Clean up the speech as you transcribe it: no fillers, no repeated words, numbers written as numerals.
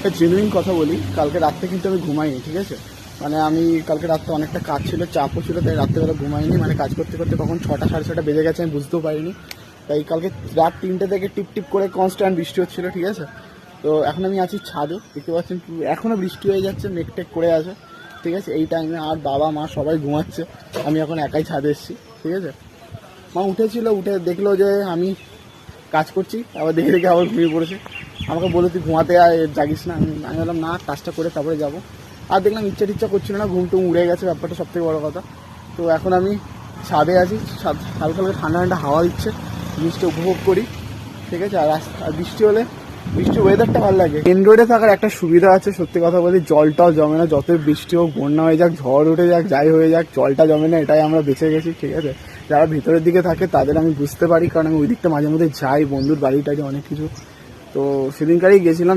একটা জেনুইন কথা বলি, কালকে রাত্রে কিন্তু আমি ঘুমাইনি, ঠিক আছে। মানে আমি কালকে রাত্রে অনেকটা কাজ ছিল, চাপও ছিল, তাই রাত্রেবেলা ঘুমাইনি। মানে কাজ করতে করতে কখন 6টা 6:30 বেজে গেছে আমি বুঝতেও পারিনি। তাই কালকে রাত 3টে থেকে টিপ টিপ করে কনস্ট্যান্ট বৃষ্টি হচ্ছিলো, ঠিক আছে। তো এখন আমি আছি ছাদে, দেখতে পাচ্ছেন এখনও বৃষ্টি হয়ে যাচ্ছে, মেঘটেক করে আছে, ঠিক আছে। এই টাইমে আর বাবা মা সবাই ঘুমাচ্ছে, আমি এখন একাই ছাদে এসেছি, ঠিক আছে। মা উঠেছিল, উঠে দেখলো যে আমি কাজ করছি, আবার দেখে দেখে আবার ঘুমিয়ে পড়েছে। আমাকে বলে তুই ঘুমাতে আর জাগিস না। আমি বললাম না, কাজটা করে তারপরে যাবো। আর দেখলাম ইচ্ছা টিচ্ছা করছিল না, ঘুম টুম উড়ে গেছে, ব্যাপারটা সবথেকে বড় কথা। তো এখন আমি ছাদে আছি, হালকা হালকা ঠান্ডা ঠান্ডা হাওয়া দিচ্ছে, জিনিসটা উপভোগ করি, ঠিক আছে। আর বৃষ্টি হলে, বৃষ্টির ওয়েদারটা ভালো লাগে। মেন রোডে থাকার একটা সুবিধা আছে, সত্যি কথা বলি, জলটাও জমে না। যতই বৃষ্টি হোক, বন্যা হয়ে যাক, ঝড় উঠে যাক, যাই হয়ে যাক, জলটা জমে না, এটাই আমরা বেঁচে গেছি, ঠিক আছে। যারা ভিতরের দিকে থাকে তাদের আমি বুঝতে পারি, কারণ আমি ওই দিকটা মাঝে মধ্যে যাই, বন্ধুর বাড়ি টাড়ি অনেক কিছু। তো সেদিনকারই গেছিলাম।